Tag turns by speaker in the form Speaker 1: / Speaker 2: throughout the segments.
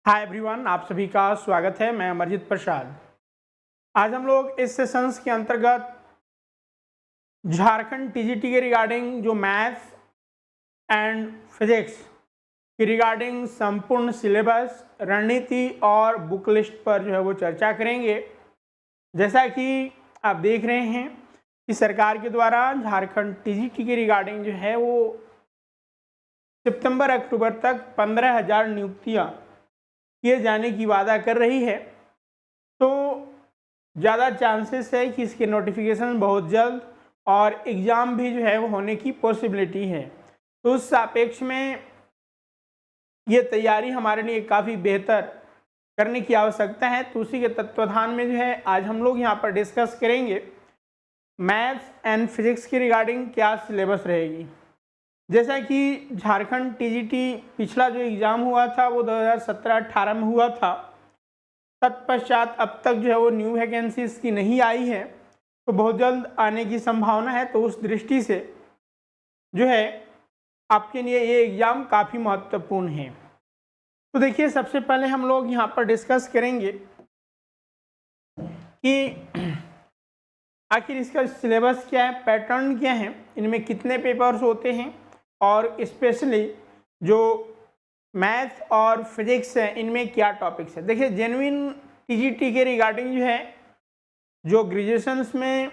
Speaker 1: Hi everyone, आप सभी का स्वागत है। मैं अमरजीत प्रसाद। आज हम लोग इस सेशंस के अंतर्गत झारखंड टीजीटी के रिगार्डिंग जो मैथ्स एंड फिजिक्स की रिगार्डिंग संपूर्ण सिलेबस, रणनीति और बुक लिस्ट पर जो है वो चर्चा करेंगे। जैसा कि आप देख रहे हैं कि सरकार के द्वारा झारखंड टीजीटी के रिगार्डिंग जो है वो सितंबर अक्टूबर तक 15,000 नियुक्तियाँ किए जाने की वादा कर रही है। तो ज़्यादा चांसेस है कि इसके नोटिफिकेशन बहुत जल्द और एग्ज़ाम भी जो है वो होने की पॉसिबिलिटी है। तो उस सापेक्ष में ये तैयारी हमारे लिए काफ़ी बेहतर करने की आवश्यकता है। तो उसी के तत्वाधान में जो है आज हम लोग यहाँ पर डिस्कस करेंगे मैथ्स एंड फिजिक्स की रिगार्डिंग क्या सिलेबस रहेगी। जैसा कि झारखंड टीजीटी पिछला जो एग्ज़ाम हुआ था वो 2017-18 में हुआ था, तत्पश्चात अब तक जो है वो न्यू वैकेंसीज की नहीं आई है, तो बहुत जल्द आने की संभावना है। तो उस दृष्टि से जो है आपके लिए ये एग्ज़ाम काफ़ी महत्वपूर्ण है। तो देखिए, सबसे पहले हम लोग यहाँ पर डिस्कस करेंगे कि आखिर इसका सिलेबस क्या है, पैटर्न क्या है, इनमें कितने पेपर्स होते हैं और स्पेशली जो मैथ्स और फिजिक्स है इनमें क्या टॉपिक्स है। देखिए, जेन्युइन टीजीटी के रिगार्डिंग जो है जो ग्रेजुएशंस में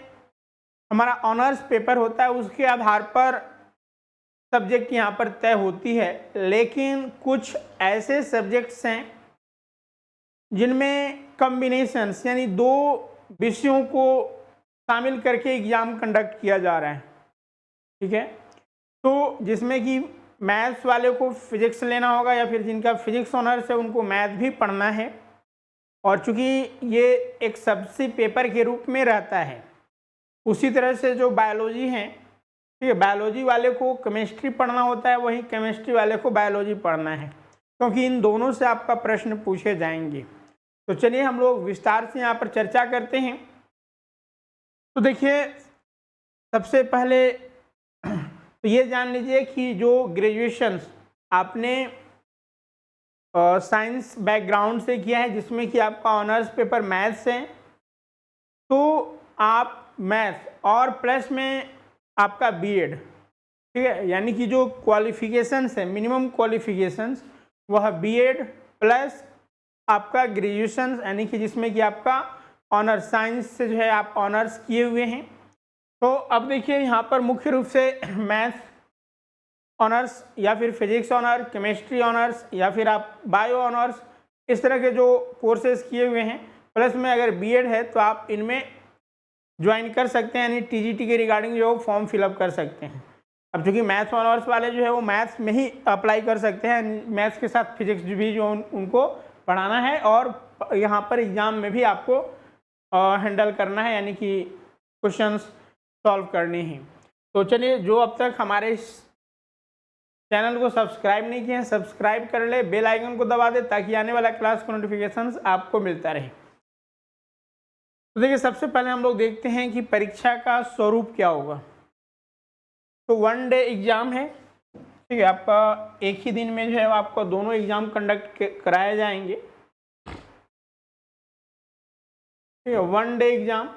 Speaker 1: हमारा ऑनर्स पेपर होता है उसके आधार पर सब्जेक्ट यहाँ पर तय होती है, लेकिन कुछ ऐसे सब्जेक्ट्स हैं जिनमें कॉम्बिनेशंस यानी दो विषयों को शामिल करके एग्ज़ाम कंडक्ट किया जा रहा है। ठीक है, तो जिसमें कि मैथ्स वाले को फिजिक्स लेना होगा या फिर जिनका फिजिक्स ऑनर्स है उनको मैथ भी पढ़ना है। और चूँकि ये एक सबसे पेपर के रूप में रहता है, उसी तरह से जो बायोलॉजी है, ठीक है, बायोलॉजी वाले को केमिस्ट्री पढ़ना होता है, वहीं केमिस्ट्री वाले को बायोलॉजी पढ़ना है, क्योंकि इन दोनों से आपका प्रश्न पूछे जाएंगे। तो चलिए हम लोग विस्तार से यहाँ पर चर्चा करते हैं। तो देखिए, सबसे पहले तो ये जान लीजिए कि जो ग्रेजुएशंस आपने साइंस बैकग्राउंड से किया है, जिसमें कि आपका ऑनर्स पेपर मैथ्स है, तो आप मैथ्स और प्लस में आपका बीएड, ठीक है, यानी कि जो क्वालिफिकेशंस है, मिनिमम क्वालिफिकेशंस, वह बीएड प्लस आपका ग्रेजुएशन, यानी कि जिसमें कि आपका ऑनर्स साइंस से जो है आप ऑनर्स किए हुए हैं। तो अब देखिए, यहाँ पर मुख्य रूप से मैथ्स ऑनर्स या फिर फिजिक्स ऑनर, केमिस्ट्री ऑनर्स या फिर आप बायो ऑनर्स, इस तरह के जो कोर्सेज किए हुए हैं, प्लस में अगर बीएड है तो आप इनमें ज्वाइन कर सकते हैं, यानी टीजीटी के रिगार्डिंग जो फॉर्म फिलअप कर सकते हैं। अब चूँकि मैथ्स ऑनर्स वाले जो है वो मैथ्स में ही अप्लाई कर सकते हैं, मैथ्स के साथ फिजिक्स भी जो उनको पढ़ाना है और यहाँ पर एग्ज़ाम में भी आपको हैंडल करना है, यानी कि क्वेश्चंस सॉल्व करने हैं। तो चलिए, जो अब तक हमारे इस चैनल को सब्सक्राइब नहीं किए हैं, सब्सक्राइब कर ले, बेल आइकन को दबा दे ताकि आने वाला क्लास का नोटिफिकेशंस आपको मिलता रहे। तो देखिए, सबसे पहले हम लोग देखते हैं कि परीक्षा का स्वरूप क्या होगा। तो 1 डे एग्ज़ाम है, ठीक है, आपका एक ही दिन में जो है आपको दोनों एग्ज़ाम कंडक्ट कराए जाएंगे। ठीक है, 1 डे एग्ज़ाम।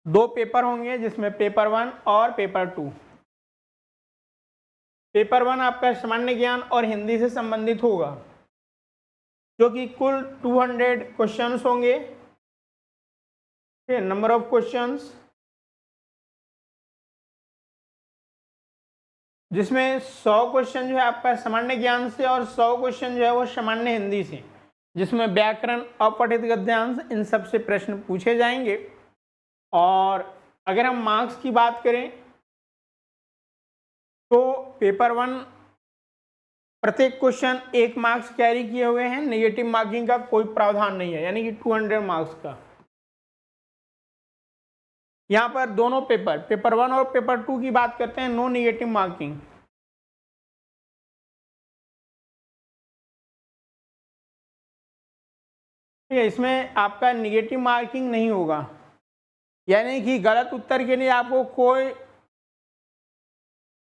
Speaker 1: दो पेपर होंगे, जिसमें पेपर 1 और पेपर 2। पेपर 1 आपका सामान्य ज्ञान और हिंदी से संबंधित होगा, जो कि कुल 200 क्वेश्चंस होंगे। नंबर ऑफ क्वेश्चंस, जिसमें 100 क्वेश्चन जो है आपका सामान्य ज्ञान से और 100 क्वेश्चन जो है वो सामान्य हिंदी से, जिसमें व्याकरण, अपठित गद्यांश, इन सब से प्रश्न पूछे जाएंगे। और अगर हम मार्क्स की बात करें तो पेपर 1 प्रत्येक क्वेश्चन 1 मार्क्स कैरी किए हुए हैं, नेगेटिव मार्किंग का कोई प्रावधान नहीं है, यानी कि 200 मार्क्स का। यहाँ पर दोनों पेपर 1 और पेपर 2 की बात करते हैं, नो नेगेटिव मार्किंग। ठीक है, इसमें आपका नेगेटिव मार्किंग नहीं होगा, यानी कि गलत उत्तर के लिए आपको कोई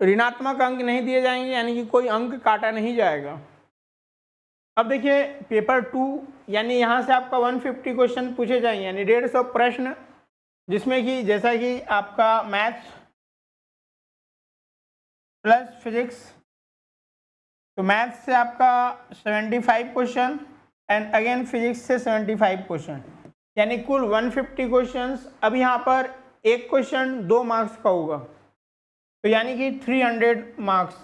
Speaker 1: ऋणात्मक अंक नहीं दिए जाएंगे, यानी कि कोई अंक काटा नहीं जाएगा। अब देखिए पेपर 2 यानी यहाँ से आपका 150 क्वेश्चन पूछे जाएंगे, यानी 150 प्रश्न, जिसमें कि जैसा कि आपका मैथ्स प्लस फिजिक्स, तो मैथ्स से आपका 75 क्वेश्चन एंड अगेन फिजिक्स से 75 क्वेश्चन, यानी कुल 150 क्वेश्चंस। अब यहाँ पर एक क्वेश्चन 2 मार्क्स का होगा, तो यानी कि 300 मार्क्स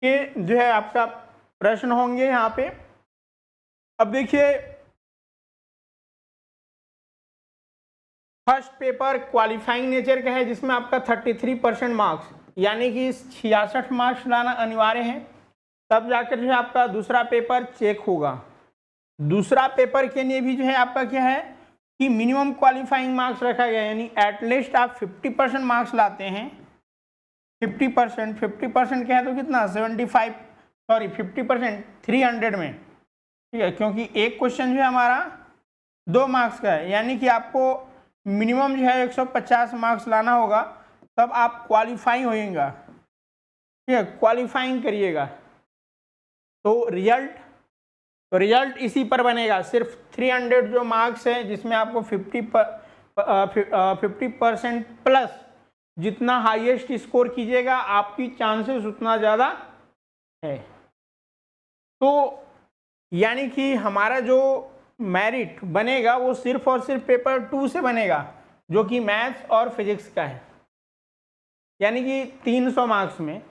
Speaker 1: के जो है आपका प्रश्न होंगे यहाँ पे। अब देखिए फर्स्ट पेपर क्वालिफाइंग नेचर का है, जिसमें आपका 33% मार्क्स, यानी कि 66 मार्क्स लाना अनिवार्य है, तब जाकर जो है आपका दूसरा पेपर चेक होगा। दूसरा पेपर के लिए भी जो है आपका क्या है कि मिनिमम क्वालिफाइंग मार्क्स रखा गया है, यानी एटलीस्ट आप 50% मार्क्स लाते हैं। 50% क्या है तो कितना 50% 300 में, ठीक है, क्योंकि एक क्वेश्चन जो है हमारा 2 मार्क्स का है, यानी कि आपको मिनिमम जो है 150 मार्क्स लाना होगा, तब आप क्वालिफाई होएगा, ठीक है, क्वालिफाइंग करिएगा। तो रिजल्ट इसी पर बनेगा, सिर्फ 300 जो मार्क्स है, जिसमें आपको 50% प्लस जितना हाईएस्ट स्कोर कीजिएगा आपकी चांसेस उतना ज़्यादा है। तो यानी कि हमारा जो मेरिट बनेगा वो सिर्फ और सिर्फ पेपर 2 से बनेगा, जो कि मैथ्स और फिजिक्स का है, यानी कि 300 मार्क्स में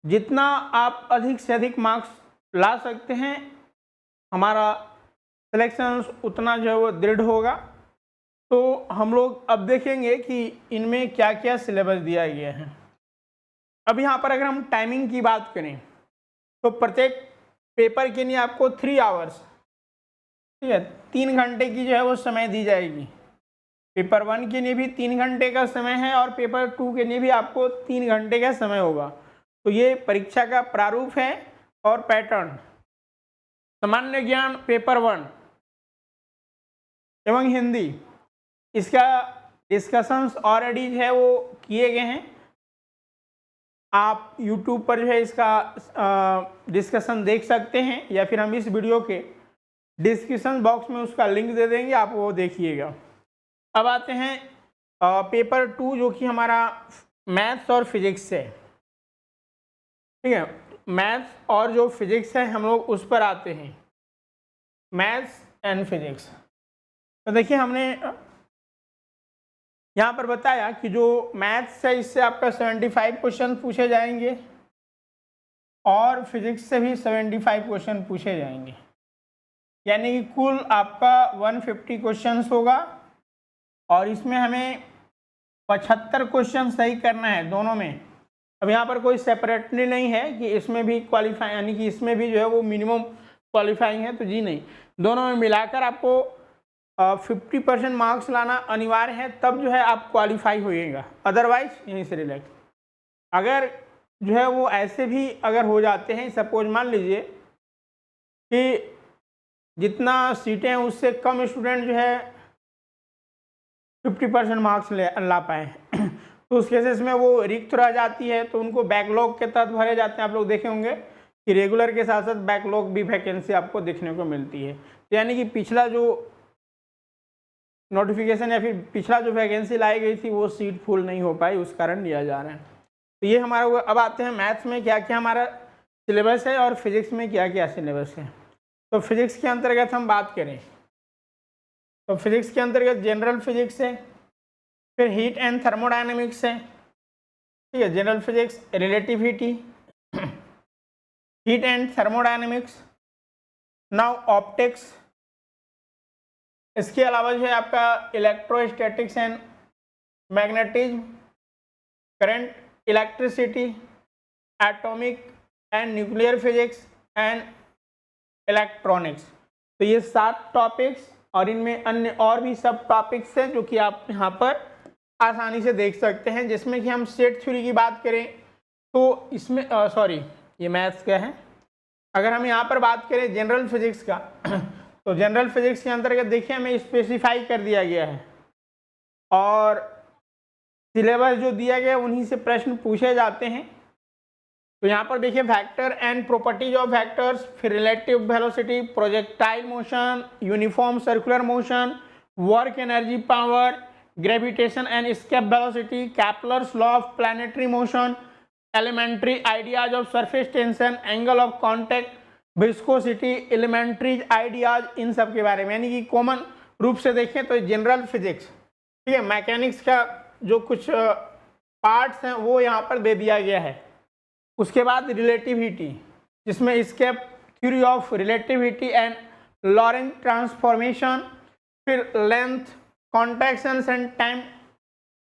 Speaker 1: जितना आप अधिक से अधिक मार्क्स ला सकते हैं, हमारा सिलेक्शन उतना जो है वो दृढ़ होगा। तो हम लोग अब देखेंगे कि इनमें क्या क्या सिलेबस दिया गया है। अब यहाँ पर अगर हम टाइमिंग की बात करें तो प्रत्येक पेपर के लिए आपको 3 आवर्स, ठीक है, 3 घंटे की जो है वो समय दी जाएगी। पेपर 1 के लिए भी 3 घंटे का समय है और पेपर 2 के लिए भी आपको 3 घंटे का समय होगा। तो ये परीक्षा का प्रारूप है और पैटर्न। सामान्य ज्ञान पेपर 1 एवं हिंदी, इसका डिस्कशंस ऑलरेडी जो है वो किए गए हैं। आप YouTube पर जो है इसका डिस्कशन देख सकते हैं, या फिर हम इस वीडियो के डिस्क्रिप्शन बॉक्स में उसका लिंक दे देंगे, आप वो देखिएगा। अब आते हैं पेपर 2 जो कि हमारा मैथ्स और फिजिक्स है, ठीक है, मैथ्स और जो फिजिक्स है हम लोग उस पर आते हैं, मैथ्स एंड फिजिक्स। तो देखिए हमने यहाँ पर बताया कि जो मैथ्स है इससे आपका 75 क्वेश्चन पूछे जाएंगे और फिजिक्स से भी 75 क्वेश्चन पूछे जाएंगे, यानी कि कुल आपका 150 क्वेश्चंस होगा और इसमें हमें 75 क्वेश्चन सही करना है दोनों में। अब यहाँ पर कोई सेपरेटली नहीं है कि इसमें भी क्वालिफाई, यानी कि इसमें भी जो है वो मिनिमम क्वालिफाइंग है, तो जी नहीं, दोनों में मिलाकर आपको 50% मार्क्स लाना अनिवार्य है, तब जो है आप क्वालिफाई होइएगा, अदरवाइज यहीं से रिलैक्स। अगर जो है वो ऐसे भी अगर हो जाते हैं, सपोज मान लीजिए कि जितना सीटें हैं उससे कम स्टूडेंट जो है 50% मार्क्स ला पाए तो उस केसेस में वो रिक्त रह जाती है, तो उनको बैकलॉग के तहत भरे जाते हैं। आप लोग देखे होंगे कि रेगुलर के साथ साथ बैकलॉग भी वैकेंसी आपको देखने को मिलती है, यानी कि पिछला जो नोटिफिकेशन या फिर पिछला जो वैकेंसी लाई गई थी वो सीट फुल नहीं हो पाई, उस कारण लिया जा रहा है। तो ये हमारा। अब आते हैं मैथ्स में क्या क्या हमारा सिलेबस है और फिजिक्स में क्या क्या सिलेबस है। तो फिजिक्स के अंतर्गत हम बात करें तो फिजिक्स के अंतर्गत जनरल फिजिक्स है, फिर हीट एंड थर्मोडायनेमिक्स है, ठीक है, general physics, relativity, heat and thermodynamics, now optics. इसके अलावा जो है आपका electrostatics and magnetism, current, electricity, atomic and nuclear physics and electronics. तो ये 7 टॉपिक्स और इनमें अन्य और भी सब टॉपिक्स हैं जो कि आप यहाँ पर आसानी से देख सकते हैं। जिसमें कि हम सेट थ्योरी की बात करें तो इसमें ये मैथ्स का है। अगर हम यहाँ पर बात करें जनरल फिजिक्स का तो जनरल फिजिक्स के अंतर्गत देखिए हमें स्पेसिफाई कर दिया गया है और सिलेबस जो दिया गया उन्हीं से प्रश्न पूछे जाते हैं। तो यहाँ पर देखिए vector and properties of vectors, फिर relative velocity, projectile motion, uniform circular motion, work energy power, gravitation and escape velocity, Kepler's law of planetary motion, elementary ideas of surface tension, angle of contact, viscosity, elementary ideas, इन सब के बारे में, यानी कि common रूप से देखें तो जनरल फिजिक्स, ठीक है, मैकेनिक्स का जो कुछ पार्ट्स हैं वो यहाँ पर दे दिया गया है। उसके बाद रिलेटिविटी, जिसमें escape theory of relativity and Lorentz transformation, फिर length, contractions and time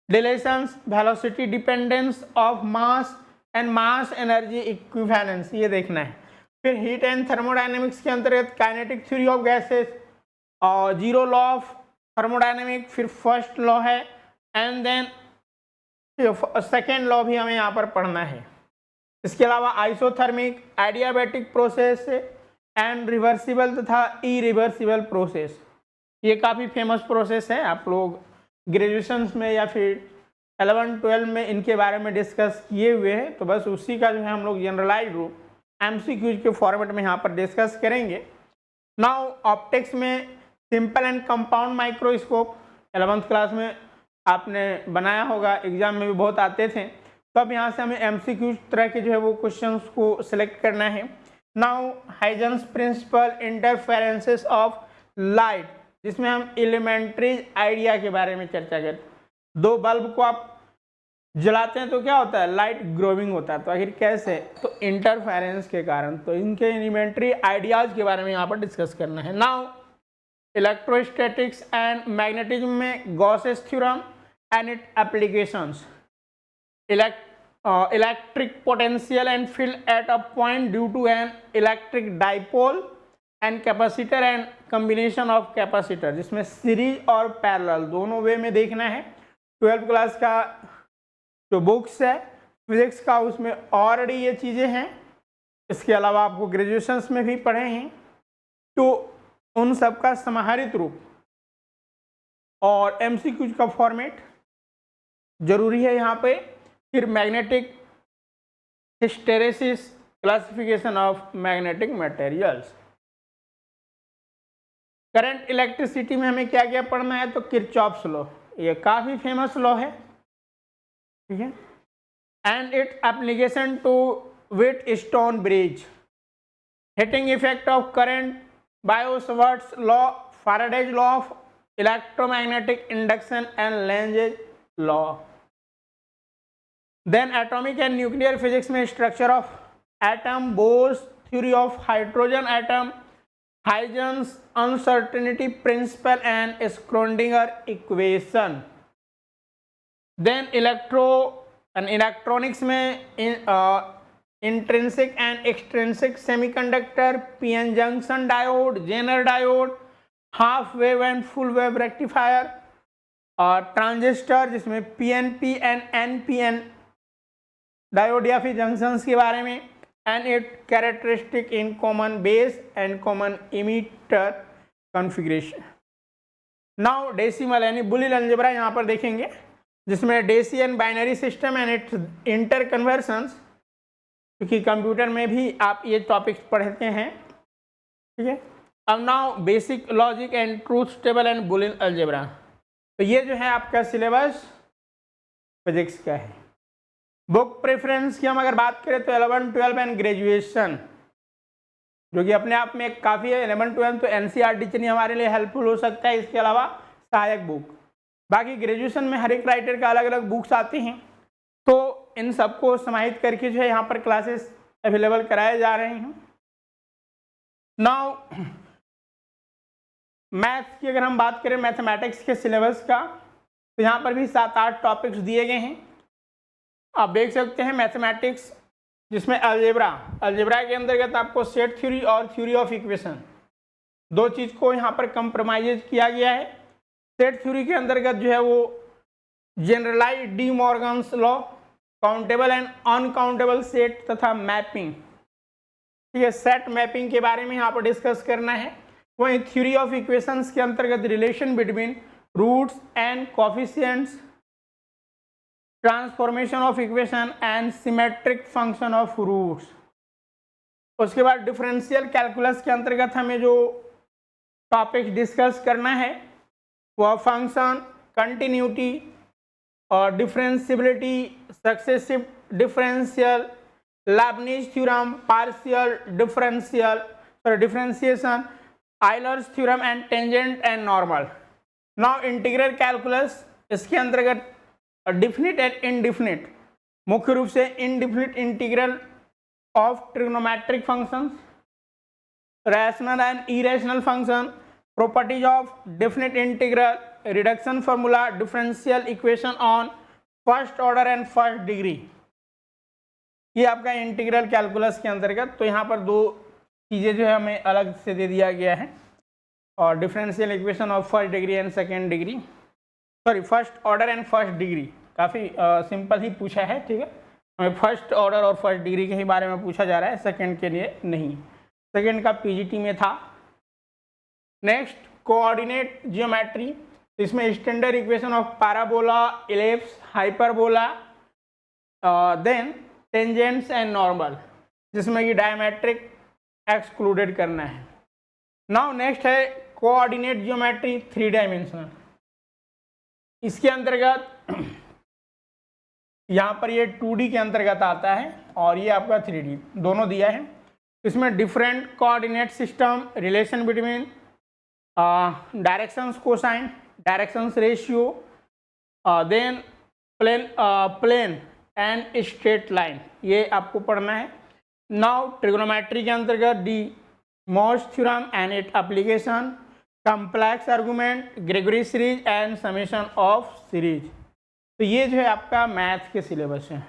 Speaker 1: dilations, velocity dependence of mass and mass energy equivalence, ये देखना है। फिर हीट एंड थर्मोडायनेमिक्स के अंतर्गत काइनेटिक थ्योरी ऑफ गैसेस और जीरो लॉ ऑफ थर्मोडायनेमिक, फिर first law है एंड देन सेकेंड लॉ भी हमें यहाँ पर पढ़ना है। इसके अलावा isothermal, adiabatic process and reversible तथा इरिवर्सिबल प्रोसेस, ये काफ़ी फेमस प्रोसेस है, आप लोग ग्रेजुएशन में या फिर 11-12 में इनके बारे में डिस्कस किए हुए हैं। तो बस उसी का जो है हम लोग जनरलाइज रूप MCQs के फॉर्मेट में यहाँ पर डिस्कस करेंगे। नाउ ऑप्टिक्स में simple and compound microscope 11th class में आपने बनाया होगा, एग्जाम में भी बहुत आते थे। तो अब यहाँ से हमें MCQ तरह के जो है वो क्वेश्चंस को सिलेक्ट करना है। Now Huygens principle, interferences of light, जिसमें हम एलिमेंट्री आइडिया के बारे में चर्चा करते हैं। दो बल्ब को आप जलाते हैं तो क्या होता है, लाइट ग्रोविंग होता है, तो आखिर कैसे, तो इंटरफेरेंस के कारण। तो इनके एलिमेंट्री आइडियाज के बारे में यहाँ पर डिस्कस करना है। नाउ इलेक्ट्रोस्टैटिक्स एंड मैग्नेटिज्म में Gauss's theorem and it applications, electric potential and field at a point due to an electric dipole and capacitor and combination of capacitor, जिसमें सीरीज और पैरेलल दोनों वे में देखना है। 12th क्लास का जो बुक्स है फिजिक्स का उसमें ऑलरेडी ये चीज़ें हैं, इसके अलावा आपको ग्रेजुएशंस में भी पढ़े हैं, तो उन सब का समाहरित रूप और MCQ का फॉर्मेट जरूरी है यहाँ पे। फिर magnetic hysteresis, classification of magnetic materials. Current electricity में हमें क्या क्या पढ़ना है, तो किरचॉफ्स लॉ, ये काफ़ी फेमस लॉ है, ठीक है, and it application to Wheatstone bridge, heating effect of current, Biot Savart's law, Faraday's law of electromagnetic induction and Lenz law. Then atomic and nuclear physics में structure of atom, Bohr's theory of hydrogen atom, Heisenberg's uncertainty principle and Schrodinger equation. Then electronics में intrinsic and extrinsic semiconductor, PN junction diode, zener diode, half wave and full wave rectifier, और transistor जिसमें PNP and NPN diode या फिर junctions के बारे में, and it characteristic in common base and common emitter configuration. Now decimal यानी boolean algebra यहाँ पर देखेंगे, जिसमें decimal binary system and its interconversions, क्योंकि कंप्यूटर में भी आप ये टॉपिक्स पढ़ते हैं, ठीक है। अब now basic logic and truth table and Boolean algebra, तो ये जो है आपका सिलेबस फिजिक्स का है। बुक प्रेफरेंस की हम अगर बात करें तो 11, 12 एंड ग्रेजुएशन, जो कि अपने आप में काफ़ी है। 11, 12 तो NCERT चलिए हमारे लिए हेल्पफुल हो सकता है, इसके अलावा सहायक बुक, बाकी ग्रेजुएशन में हर एक राइटर का अलग अलग बुक्स आते हैं, तो इन सबको समाहित करके जो है यहाँ पर क्लासेस अवेलेबल कराए जा रहे हैं। नाउ मैथ्स की अगर हम बात करें, मैथमेटिक्स के सिलेबस का, तो यहाँ पर भी 7-8 टॉपिक्स दिए गए हैं। आप देख सकते हैं मैथमेटिक्स, जिसमें अलजेब्रा के अंतर्गत आपको सेट थ्योरी और थ्योरी ऑफ इक्वेशन, दो चीज़ को यहाँ पर कंप्रोमाइज किया गया है। सेट थ्योरी के अंतर्गत जो है वो generalize De Morgan's law, countable and uncountable set तथा मैपिंग, ठीक है, सेट मैपिंग के बारे में यहाँ पर डिस्कस करना है। वहीं थ्योरी ऑफ इक्वेशंस के अंतर्गत relation between roots and coefficients, transformation of equation and symmetric function of roots. उसके बाद डिफरेंशियल कैलकुलस के अंतर्गत हमें जो टॉपिक डिस्कस करना है वह फंक्शन, कंटिन्यूटी और differentiability, successive differential, Leibniz theorem, partial differentiation, Euler's theorem and tangent and normal. Now integral calculus, इसके अंतर्गत डिफिनिट एंड इनडिफिनिट, मुख्य रूप से indefinite integral of trigonometric functions, rational and irrational function, properties of definite integral, reduction formula, differential equation on first order and first degree. ये आपका integral calculus के अंतर्गत। तो यहाँ पर दो चीज़ें जो है हमें अलग से दे दिया गया है, और differential equation of first degree and second degree, sorry first order and first degree, काफ़ी सिंपल ही पूछा है, ठीक है। हमें फर्स्ट ऑर्डर और फर्स्ट डिग्री के ही बारे में पूछा जा रहा है, सेकेंड के लिए नहीं। सेकेंड का पीजीटी में था। नेक्स्ट कोऑर्डिनेट जियोमेट्री, इसमें standard equation of parabola, ellipse, hyperbola, then tangents and normal, जिसमें कि डायमेट्रिक एक्सक्लूडेड करना है। नाउ नेक्स्ट है कोऑर्डिनेट जियोमेट्री 3 डायमेंशनल। इसके अंतर्गत यहाँ पर ये 2D के अंतर्गत आता है और ये आपका 3D, दोनों दिया है। इसमें different coordinate system, relation between directions cosine, directions ratio, then plane and straight line, ये आपको पढ़ना है। नाउ ट्रिग्नोमेट्री के अंतर्गत डी मोस्ट theorem and it application, complex argument, Gregory series and summation of series. तो ये जो है आपका मैथ के सिलेबस है।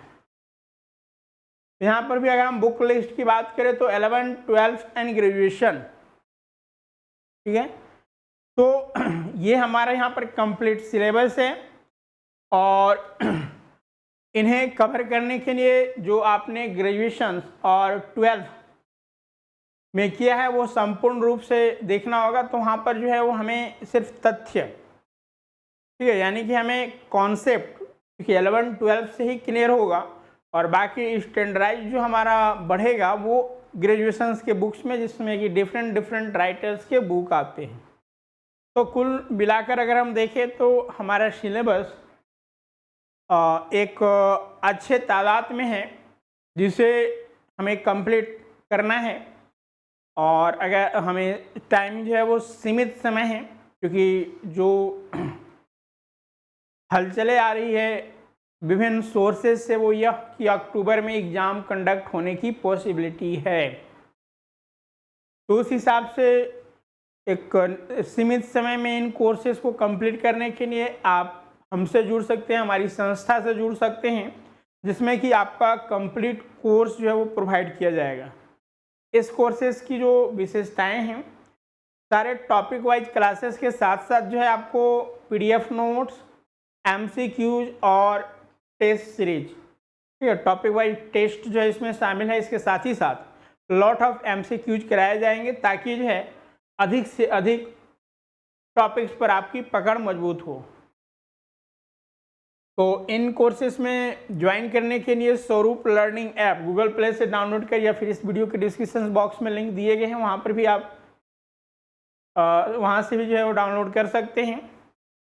Speaker 1: यहाँ पर भी अगर हम बुक लिस्ट की बात करें तो 11, 12 एंड ग्रेजुएशन, ठीक है। तो ये हमारा यहाँ पर कंप्लीट सिलेबस है, और इन्हें कवर करने के लिए जो आपने ग्रेजुएशन और 12 में किया है वो संपूर्ण रूप से देखना होगा। तो वहाँ पर जो है वो हमें सिर्फ तथ्य, ठीक है, यानी कि हमें कॉन्सेप्ट क्योंकि 11, 12 से ही क्लियर होगा, और बाकी स्टैंडर्डाइज जो हमारा बढ़ेगा वो ग्रेजुएशंस के बुक्स में, जिसमें कि डिफरेंट राइटर्स के बुक आते हैं। तो कुल मिलाकर अगर हम देखें तो हमारा सिलेबस एक अच्छे तादाद में है, जिसे हमें कंप्लीट करना है। और अगर हमें टाइम जो है वो सीमित समय है, क्योंकि जो हलचलें आ रही है विभिन्न सोर्सेज से, वो यह कि अक्टूबर में एग्ज़ाम कंडक्ट होने की पॉसिबिलिटी है। तो उस हिसाब से एक सीमित समय में इन कोर्सेज को कंप्लीट करने के लिए आप हमसे जुड़ सकते हैं, हमारी संस्था से जुड़ सकते हैं, जिसमें कि आपका कंप्लीट कोर्स जो है वो प्रोवाइड किया जाएगा। इस कोर्सेज की जो विशेषताएं हैं, सारे टॉपिक वाइज क्लासेस के साथ साथ जो है आपको PDF नोट्स, MCQs और टेस्ट सीरीज, ठीक है, टॉपिक वाइज टेस्ट जो है इसमें शामिल है। इसके साथ ही साथ लॉट ऑफ MCQs कराए जाएंगे, ताकि जो है अधिक से अधिक टॉपिक्स पर आपकी पकड़ मजबूत हो। तो इन कोर्सेज में ज्वाइन करने के लिए स्वरूप लर्निंग ऐप गूगल प्ले से डाउनलोड कर, या फिर इस वीडियो के डिस्क्रिप्शन बॉक्स में लिंक दिए गए हैं, वहाँ पर भी आप वहाँ से भी जो है वो डाउनलोड कर सकते हैं,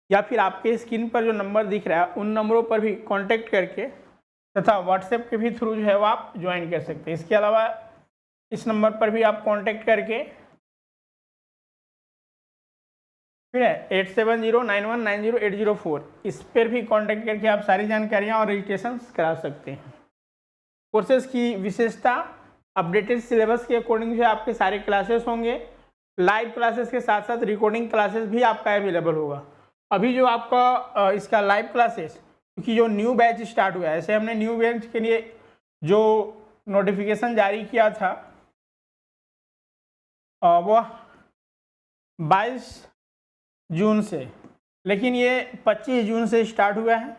Speaker 1: या फिर आपके स्क्रीन पर जो नंबर दिख रहा है उन नंबरों पर भी कांटेक्ट करके तथा व्हाट्सएप के भी थ्रू जो है वो आप ज्वाइन कर सकते हैं। इसके अलावा इस नंबर पर भी आप कांटेक्ट करके, ठीक है, 8709190804, इस पर भी कांटेक्ट करके आप सारी जानकारियाँ और रजिस्ट्रेशन करा सकते हैं। कोर्सेज की विशेषता, अपडेटेड सिलेबस के अकॉर्डिंग जो आपके सारे क्लासेस होंगे, लाइव क्लासेस के साथ साथ रिकॉर्डिंग क्लासेस भी आपका अवेलेबल होगा। अभी जो आपका इसका लाइव क्लासेस, क्योंकि जो न्यू बैच स्टार्ट हुआ है, ऐसे हमने न्यू बैच के लिए जो नोटिफिकेशन जारी किया था वह 22 जून से, लेकिन ये 25 जून से स्टार्ट हुआ है।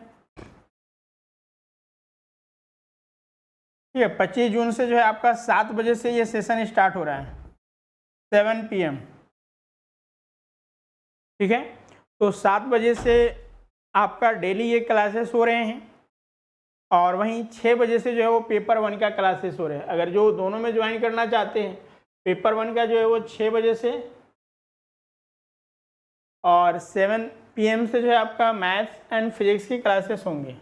Speaker 1: ठीक है, 25 जून से जो है आपका 7 बजे से ये सेशन स्टार्ट हो रहा है, 7 PM, ठीक है। तो 7 बजे से आपका डेली ये क्लासेस हो रहे हैं, और वहीं 6 बजे से जो है वो पेपर 1 का क्लासेस हो रहे हैं। अगर जो दोनों में ज्वाइन करना चाहते हैं, पेपर 1 का जो है वो 6 बजे से और 7 PM से जो है आपका मैथ्स एंड फिजिक्स की क्लासेस होंगे।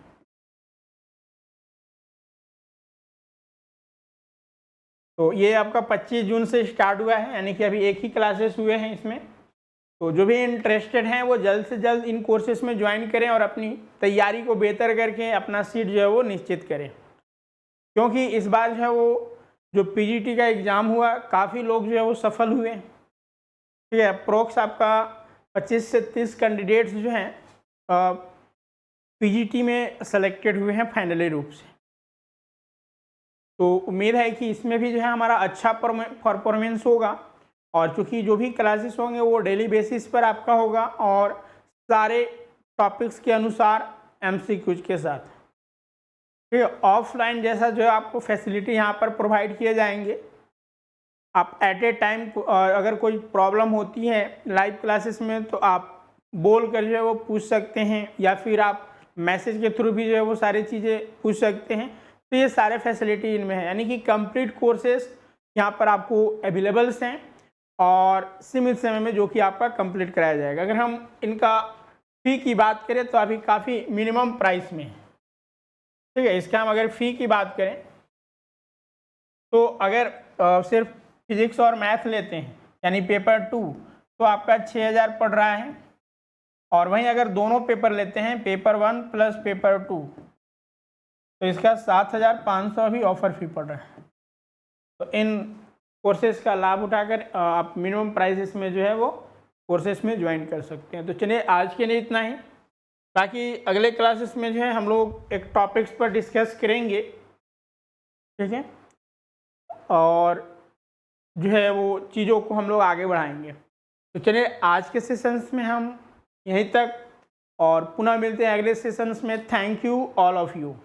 Speaker 1: तो ये आपका 25 जून से स्टार्ट हुआ है, यानी कि अभी एक ही क्लासेस हुए हैं इसमें। तो जो भी इंटरेस्टेड हैं वो जल्द से जल्द इन कोर्सेज में ज्वाइन करें और अपनी तैयारी को बेहतर करके अपना सीट जो है वो निश्चित करें, क्योंकि इस बार जो है वो जो पीजीटी का एग्ज़ाम हुआ काफ़ी लोग जो है वो सफल हुए। ठीक है, अप्रोक्स आपका 25 से 30 कैंडिडेट्स जो हैं पीजीटी में सेलेक्टेड हुए हैं फाइनली रूप से। तो उम्मीद है कि इसमें भी जो है हमारा अच्छा परफॉर्मेंस होगा, और चूँकि जो भी क्लासेस होंगे वो डेली बेसिस पर आपका होगा और सारे टॉपिक्स के अनुसार एमसीक्यूज के साथ। ठीक है, ऑफलाइन जैसा जो है आपको फैसिलिटी यहाँ पर प्रोवाइड किए जाएंगे। आप एट ए टाइम अगर कोई प्रॉब्लम होती है लाइव क्लासेस में तो आप बोल कर जो है वो पूछ सकते हैं, या फिर आप मैसेज के थ्रू भी जो है वो सारी चीज़ें पूछ सकते हैं। तो ये सारे फैसिलिटी इनमें है, यानी कि कंप्लीट कोर्सेस यहाँ पर आपको अवेलेबल्स हैं और सीमित समय में जो कि आपका कंप्लीट कराया जाएगा। अगर हम इनका फ़ी की बात करें तो अभी काफ़ी मिनिमम प्राइस में है। ठीक है, इसका हम अगर फ़ी की बात करें तो अगर सिर्फ फिजिक्स और मैथ लेते हैं यानी पेपर 2 तो आपका 6000 पड़ रहा है, और वहीं अगर दोनों पेपर लेते हैं पेपर 1 प्लस पेपर 2 तो इसका 7500 अभी ऑफर फी पड़ रहा है। तो इन कोर्सेज का लाभ उठाकर आप मिनिमम प्राइसेस में जो है वो कोर्सेज में ज्वाइन कर सकते हैं। तो चलिए आज के लिए इतना ही, बाकी अगले क्लासेस में जो है हम लोग एक टॉपिक्स पर डिस्कस करेंगे। ठीक है, और जो है वो चीज़ों को हम लोग आगे बढ़ाएंगे। तो चलिए आज के सेशंस में हम यहीं तक, और पुनः मिलते हैं अगले सेशंस में। Thank you all of you.